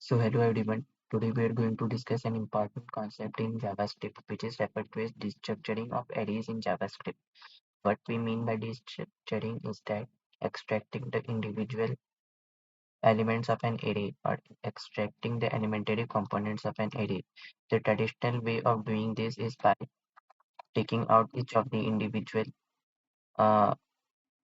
So hello everyone. Today we are going to discuss an important concept in JavaScript, which is referred to as destructuring of arrays in JavaScript. What we mean by destructuring is that extracting the individual elements of an array or extracting the elementary components of an array. The traditional way of doing this is by taking out each of the individual uh,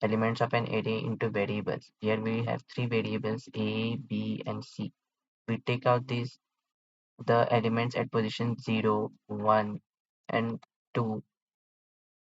elements of an array into variables. Here we have three variables A, B, and C. We take out these the elements at position 0, 1, and 2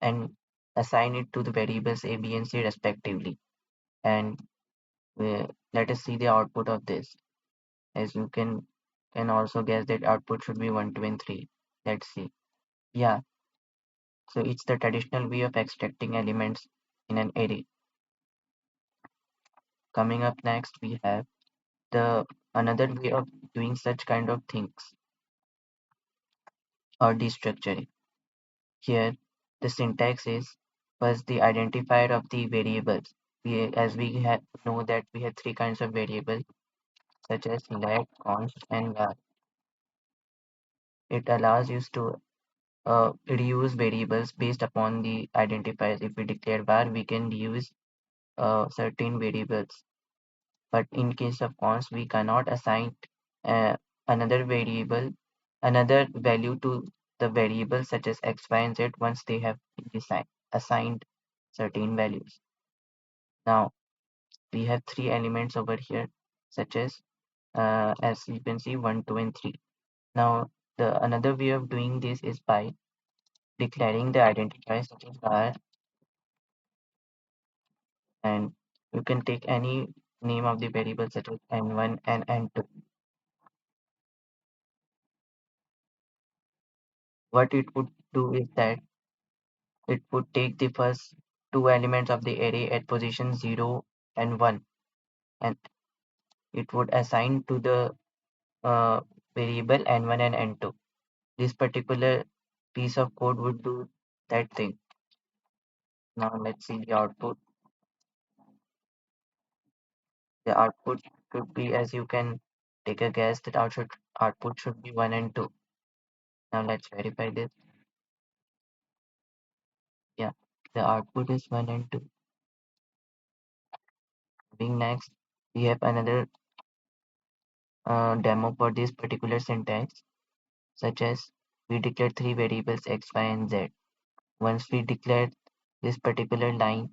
and assign it to the variables a, b, and c respectively. And let us see the output of this. As you can also guess that output should be 1, 2, and 3. Let's see. Yeah, so it's the traditional way of extracting elements in an array. Coming up next, we have the another way of doing such kind of things or destructuring. Here, the syntax is first the identifier of the variables. As we know that we have three kinds of variables such as let, const, and var. It allows you to reuse variables based upon the identifiers. If we declare var, we can use certain variables. But in case of const, we cannot assign uh, another variable, another value to the variable such as x, y, and z once they have been assigned certain values. Now we have three elements over here, such as you can see 1, 2, and 3. Now the another way of doing this is by declaring the identifier such as var, and you can take any name of the variable such as n1 and n2. What it would do is that it would take the first two elements of the array at position 0 and 1, and it would assign to the uh, variable n1 and n2. This particular piece of code would do that thing. Now let's see the output. The output should be, as you can take a guess, that output should be 1 and 2. Now let's verify this. Yeah, the output is 1 and 2. Being next, we have another demo for this particular syntax, such as we declare three variables x, y, and z. Once we declare this particular line,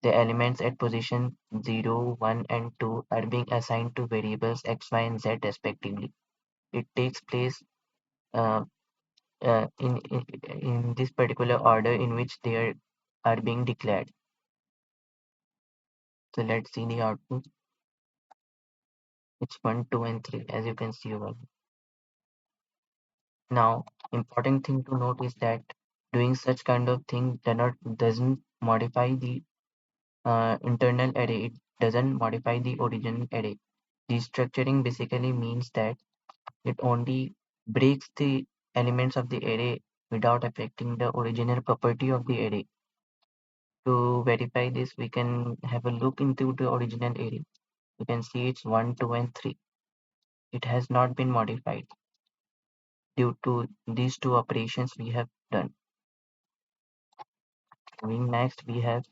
the elements at position 0, 1, and 2 are being assigned to variables x, y, and z respectively. It takes place uh, in this particular order in which are being declared. So let's see the output. It's 1, 2, and 3, as you can see over here. Now, important thing to note is that doing such kind of thing doesn't modify the internal array. It doesn't modify the original array. Destructuring basically means that it only breaks the elements of the array without affecting the original property of the array. To verify this, we can have a look into the original array. You can see it's 1, 2, and 3. It has not been modified due to these two operations we have done. Moving next, we have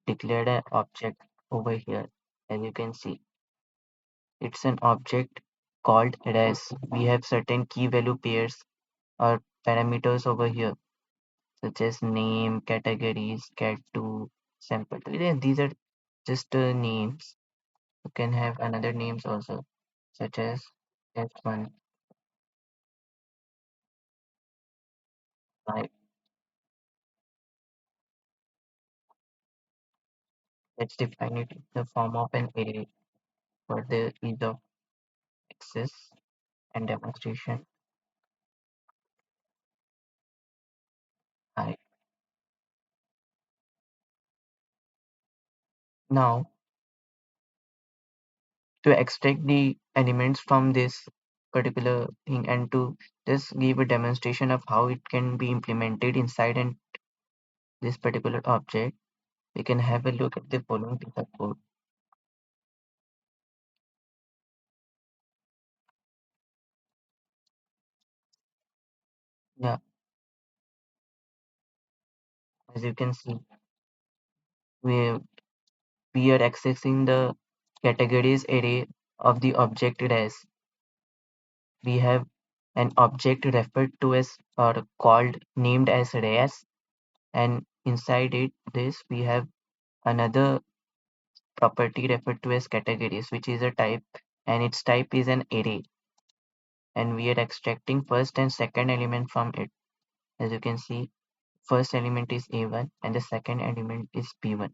declared an object over here. As you can see, it's an object called res. We have certain key value pairs or parameters over here, such as name, categories, cat2, sample. These are just names. You can have another names also, such as f1. Right. Let's define it in the form of an array for the ease of access and demonstration. Right. Now, to extract the elements from this particular thing and to just give a demonstration of how it can be implemented inside and this particular object, we can have a look at the following piece of code. Yeah, as you can see, we we are accessing the categories array of the object as we have an object referred to as or called named as res, and inside it this we have another property referred to as categories, which is a type, and its type is an array, and we are extracting first and second element from it. As you can see, first element is a1 and the second element is b1.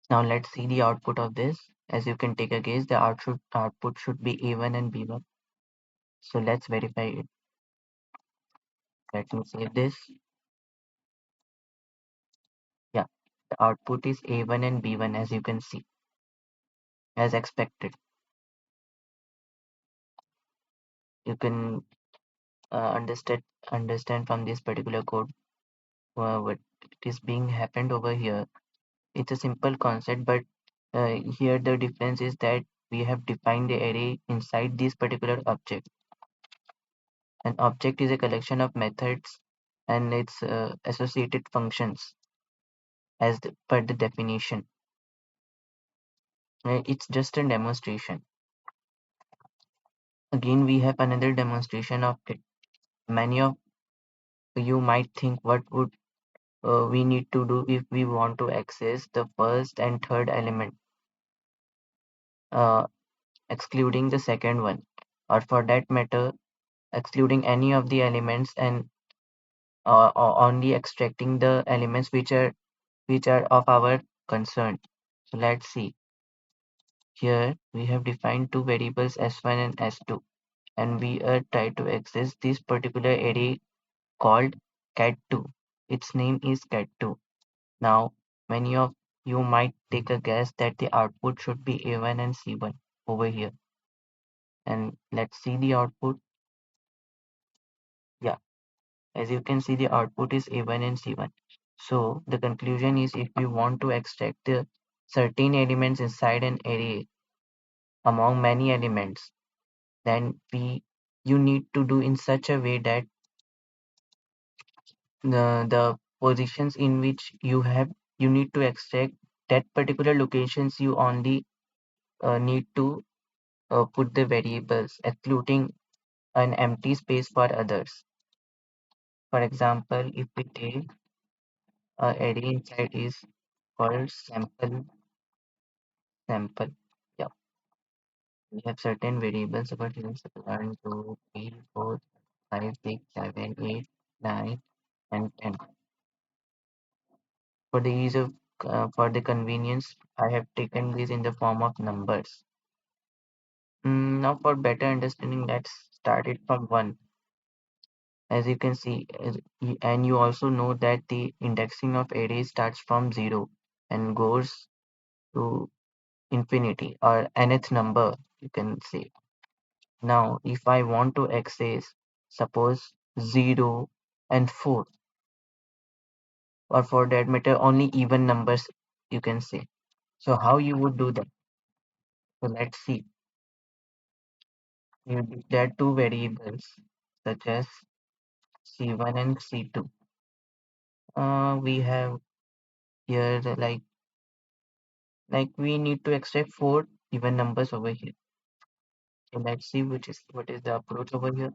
Now let's see the output of this. As you can take a guess, the output should be a1 and b1. So let's verify it. Let me save this. Yeah, the output is a1 and b1, as you can see, as expected. You can understand from this particular code what is being happened over here. It's a simple concept, but here the difference is that we have defined the array inside this particular object. An object is a collection of methods and its associated functions as per the definition. It's just a demonstration. Again, we have another demonstration of it. Many of you might think, what would we need to do if we want to access the first and third element, uh, excluding the second one, or for that matter, excluding any of the elements and or only extracting the elements which are of our concern. So let's see. Here we have defined two variables s1 and s2, and we are trying to access this particular array called cat2. Its name is cat2. Now, many of you might take a guess that the output should be a1 and c1 over here. And let's see the output. Yeah, as you can see, the output is a1 and c1. So the conclusion is, if we want to extract the certain elements inside an array among many elements, then you need to do in such a way that the positions in which you need to extract that particular locations, you only need to put the variables, excluding an empty space for others. For example, if we take array inside is called sample. Yeah, we have certain variables about here, so 1, 2, 3, 4, 5, 6, 7, 8, 9, and 10. For the ease of for the convenience, I have taken these in the form of numbers. Now for better understanding, let's start it from 1. As you can see, and you also know that the indexing of arrays starts from 0 and goes to infinity or nth number, you can say. Now, if I want to access, suppose 0 and 4, or for that matter, only even numbers, you can say. So how you would do that? So let's see. You declare two variables such as C1 and C2. We have here like we need to extract four even numbers over here. So let's see what is the approach over here.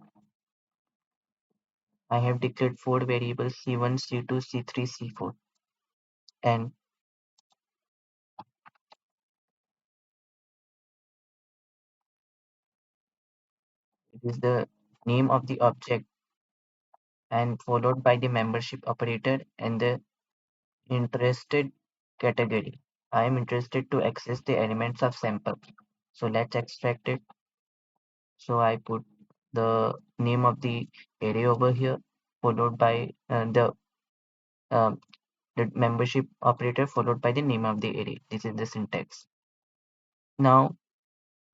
I have declared four variables C1, C2, C3, C4, and it is the name of the object and followed by the membership operator and the interested category. I am interested to access the elements of sample. So let's extract it. So I put the name of the array over here, followed by um, the membership operator followed by the name of the array. This is the syntax. Now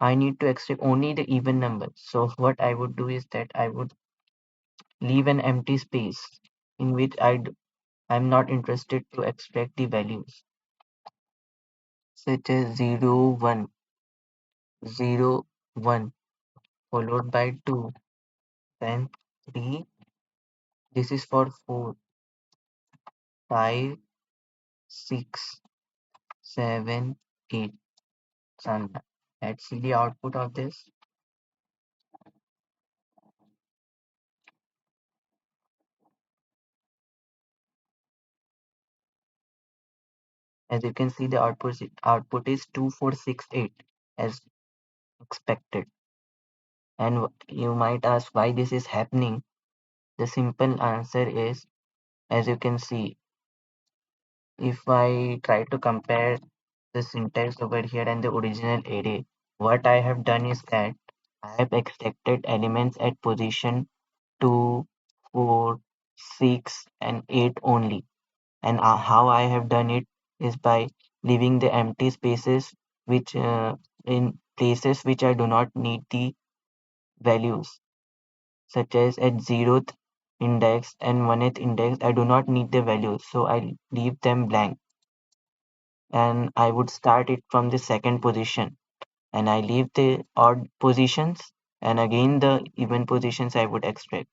I need to extract only the even numbers. So what I would do is that I would leave an empty space in which I'm not interested to extract the values, such as 0, 1, 0, 1, followed by 2, then 3, this is for 4, 5, 6, 7, 8. So let's see the output of this. As you can see, the output is 2468 as expected. And you might ask why this is happening. The simple answer is, as you can see, if I try to compare the syntax over here and the original array, what I have done is that I have extracted elements at position 2, 4, 6, and 8 only. And how I have done it is by leaving the empty spaces which in places which I do not need the values, such as at 0th index and 1th index, I do not need the values, so I leave them blank. And I would start it from the second position, and I leave the odd positions, and again the even positions I would extract.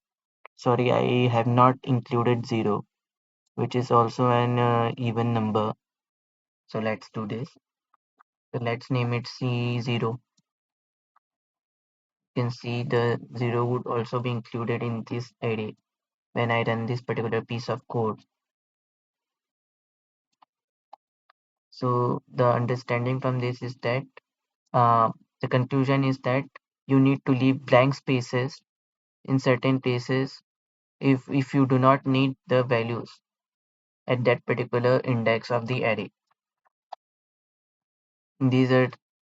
Sorry, I have not included 0, which is also an even number. So let's do this. So let's name it C0. You can see the 0 would also be included in this array when I run this particular piece of code. So the understanding from this is that uh, the conclusion is that you need to leave blank spaces in certain places if you do not need the values at that particular index of the array. These are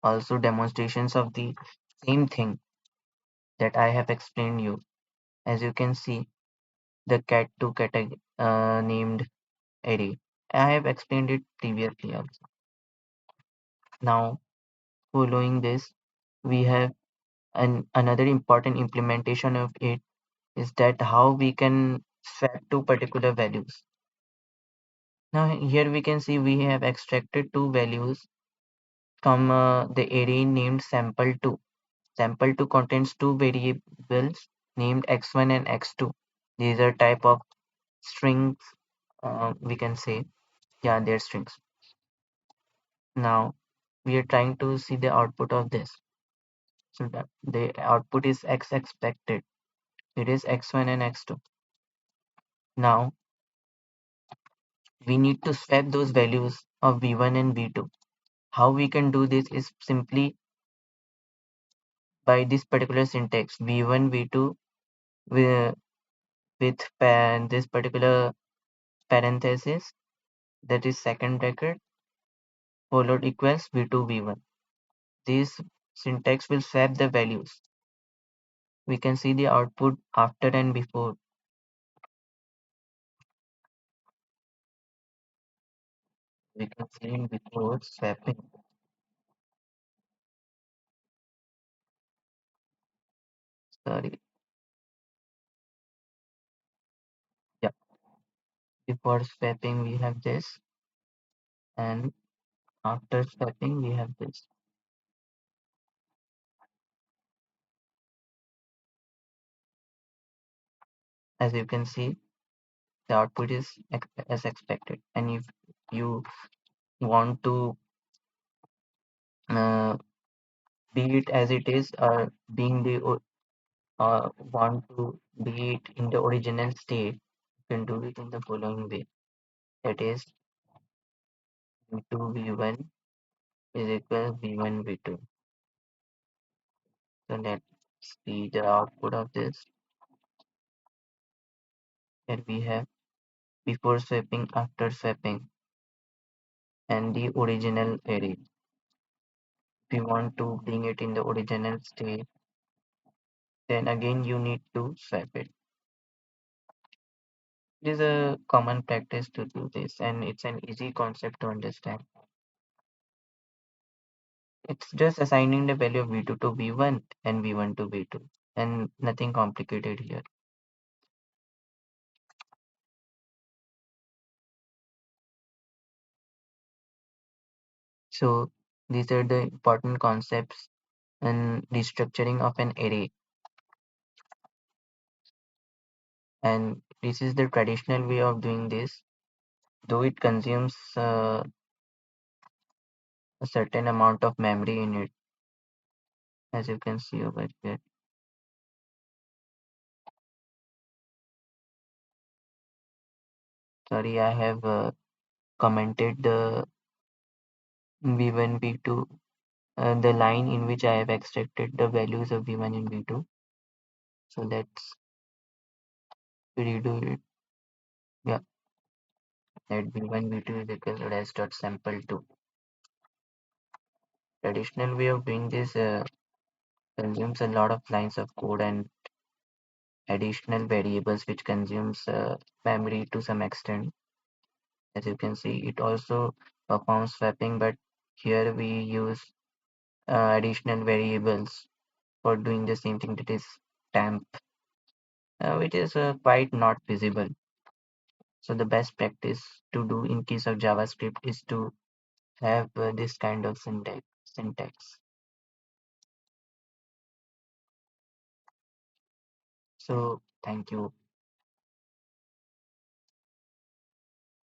also demonstrations of the same thing that I have explained you. As you can see, the cat2 category named array. I have explained it previously also. Now, following this, we have another important implementation of it is that how we can swap two particular values. Now, here we can see we have extracted two values from the array named sample2. Sample2 contains two variables named x1 and x2. These are type of strings, we can say. Yeah, they're strings. Now, we are trying to see the output of this. So that the output is x expected. It is x1 and x2. Now, we need to swap those values of v1 and v2. How we can do this is simply by this particular syntax v1 v2 with, this particular parenthesis, that is second bracket, followed equals v2 v1. This syntax will swap the values. We can see the output after and before. We can see in before swapping. Sorry. Yeah. Before swapping we have this, and after swapping we have this. As you can see, the output is as expected. And if you want to uh, be it as it is, or being the want to be it in the original state, you can do it in the following way. That is v2 v1 is equal v1 v2. So let's see the output of this. Here we have before swapping, after swapping, and the original array. If you want to bring it in the original state, then again you need to swap it. It is a common practice to do this, and it's an easy concept to understand. It's just assigning the value of v2 to v1 and v1 to v2, and nothing complicated here. So these are the important concepts and restructuring of an array. And this is the traditional way of doing this, though it consumes a certain amount of memory in it, as you can see over here. Sorry, I have commented the v1, v2, the line in which I have extracted the values of v1 and v2. So let's redo it. Yeah, that v1, v2 is equal to dash dot sample 2. Traditional way of doing this consumes a lot of lines of code and additional variables which consumes memory to some extent. As you can see, it also performs swapping, but here we use additional variables for doing the same thing, that is temp, which is quite not visible. So the best practice to do in case of JavaScript is to have this kind of syntax. So thank you.